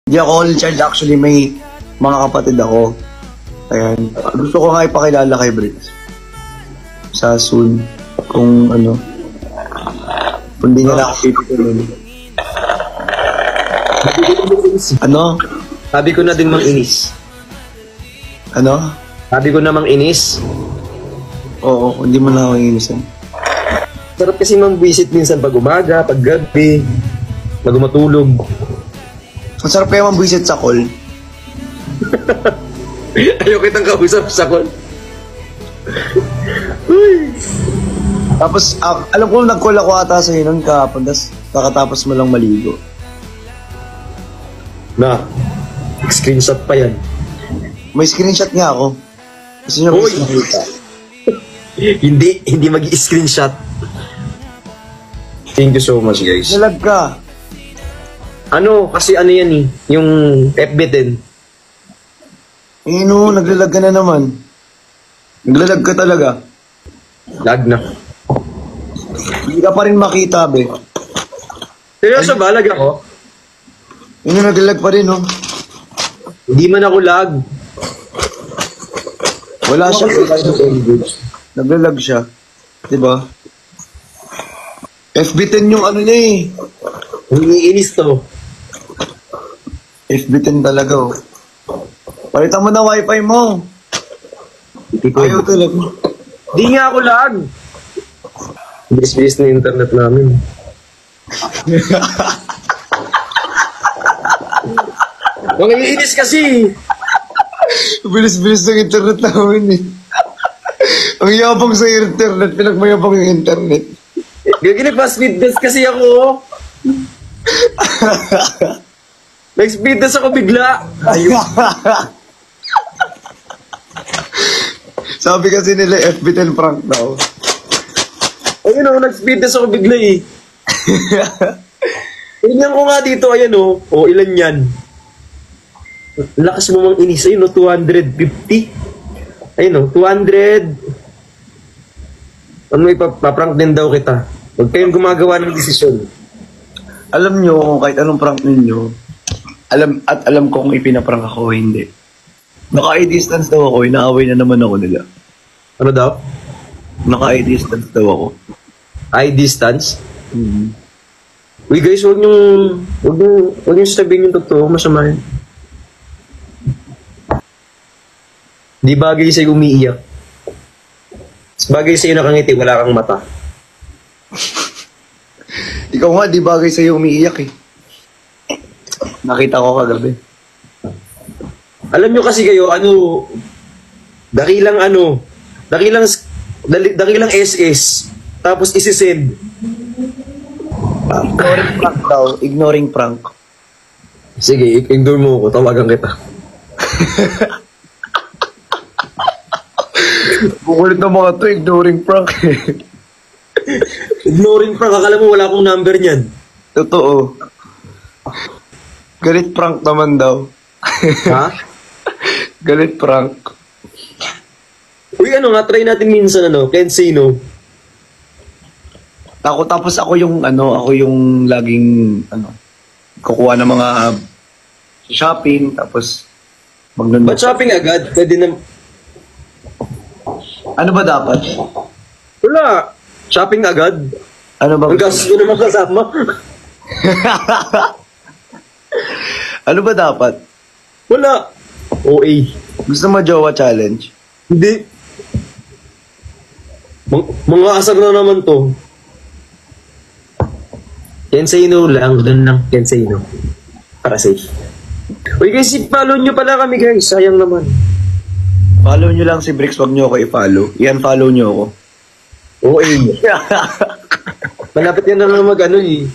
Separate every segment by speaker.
Speaker 1: Hindi ako only child, actually may mga kapatid ako. Ayan. Gusto ko nga ipakilala kay Bricks. Sa soon. Kung ano. Kung di niya nakakipituloy. Ano?
Speaker 2: Sabi ko na din mang inis.
Speaker 1: Ano?
Speaker 2: Sabi ko na mang inis.
Speaker 1: Oo, hindi mo na ako inisan.
Speaker 2: Sarap kasi mang-visit minsan pag umaga, pag gabi, pag matulog.
Speaker 1: Ang sarap kayo mambuisit sa call.
Speaker 2: Ayaw kitang kausap sa call.
Speaker 1: Tapos, alam ko nag-call ako ata sa'yo nun kahapon, tapos kakatapos mo lang maligo.
Speaker 2: Na, screenshot pa yan.
Speaker 1: May screenshot nga ako. Gusto nyo
Speaker 2: Uy!
Speaker 1: gusto makita?
Speaker 2: hindi mag-screenshot. Thank you so much, guys.
Speaker 1: Nalag ka.
Speaker 2: Ano, kasi ano yan eh, yung FB din.
Speaker 1: Eh no, naglalag ka na naman. Naglalag ka talaga.
Speaker 2: Lag na.
Speaker 1: Hindi ka pa rin makita, be.
Speaker 2: Seryoso ba, lag ako?
Speaker 1: Yun yung naglalag pa rin, no?
Speaker 2: Hindi man ako lag.
Speaker 1: Wala siya. Naglalag siya. Diba? FB10 yung ano niya eh.
Speaker 2: Umiinis to.
Speaker 1: FB10 talaga, oh. Palitan mo na wifi mo. Ayaw talaga.
Speaker 2: Di nga ako lag. Bilis-bilis na internet namin. Mga iinis kasi.
Speaker 1: Bilis-bilis ng internet namin eh. Ang yabang sa internet, pinagmayabang yung internet.
Speaker 2: Gagi nagpa-speed test kasi ako. Nag-speed test ako bigla.
Speaker 1: Ayun. Sabi kasi nila FB10 prank daw.
Speaker 2: Ayun o, nag-speed test ako bigla eh. Tingnan ko nga dito, ayan o. O, ilan yan? Lakas mo mang inis. Ayun o, 250. Ayun o, 200. Ano ipaprank din daw kita. Huwag kayong gumagawa ng desisyon.
Speaker 1: Alam nyo kung kahit anong prank ninyo, alam ko kung ipinaprank ako o hindi. Naka-i-distance daw ako, inaaway na naman ako nila.
Speaker 2: Ano daw?
Speaker 1: Naka-i-distance daw ako.
Speaker 2: Eye distance?
Speaker 1: Mm-hmm.
Speaker 2: Uy guys, huwag nyo sabihin yung totoo, masama yun. Di bagay sa'yo umiiyak. Bagay sa'yo nakangiti, wala kang mata.
Speaker 1: Ikaw nga, di bagay sa'yo umiiyak eh. Nakita ko kagabi.
Speaker 2: Alam nyo kasi kayo, dakilang SS, tapos isi-send.
Speaker 1: Ignoring prank daw, ignoring prank.
Speaker 2: Sige, ignore mo ako, tawagan kita.
Speaker 1: Bukulit na mga to, ignoring prank.
Speaker 2: Ignoring prank, akala mo wala akong number niyan.
Speaker 1: Totoo. Galit prank naman daw.
Speaker 2: Ha?
Speaker 1: Galit prank.
Speaker 2: Uy, try natin minsan, Kensino.
Speaker 1: Tapos ako yung laging, kukuha ng mga shopping, tapos
Speaker 2: Ba't shopping agad? Pwede na...
Speaker 1: Ano ba dapat?
Speaker 2: Wala. Shopping agad.
Speaker 1: Ano ba?
Speaker 2: Ang gastos ko naman kasama.
Speaker 1: Ano ba dapat?
Speaker 2: Wala. OA.
Speaker 1: Gusto mo jowa challenge?
Speaker 2: Hindi. Mga asar na naman to. Kensino lang. Doon lang. Kensino. Para safe. Uy guys, follow nyo pala kami guys. Sayang naman.
Speaker 1: Follow nyo lang si Bricks, wag nyo ako i-follow. I-unfollow nyo ako.
Speaker 2: OA. Malapit yan na mag eh.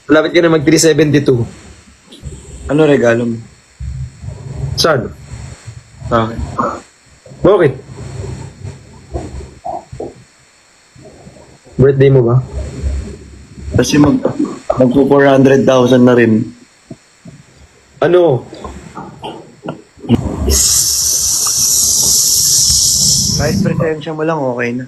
Speaker 2: Malapit ka na mag 372.
Speaker 1: Ano regalo mo?
Speaker 2: Saan?
Speaker 1: Bakit?
Speaker 2: Bakit? Birthday mo ba?
Speaker 1: Kasi magpo 400,000 na rin.
Speaker 2: Ano?
Speaker 1: Kahit presensya mo lang, okay na.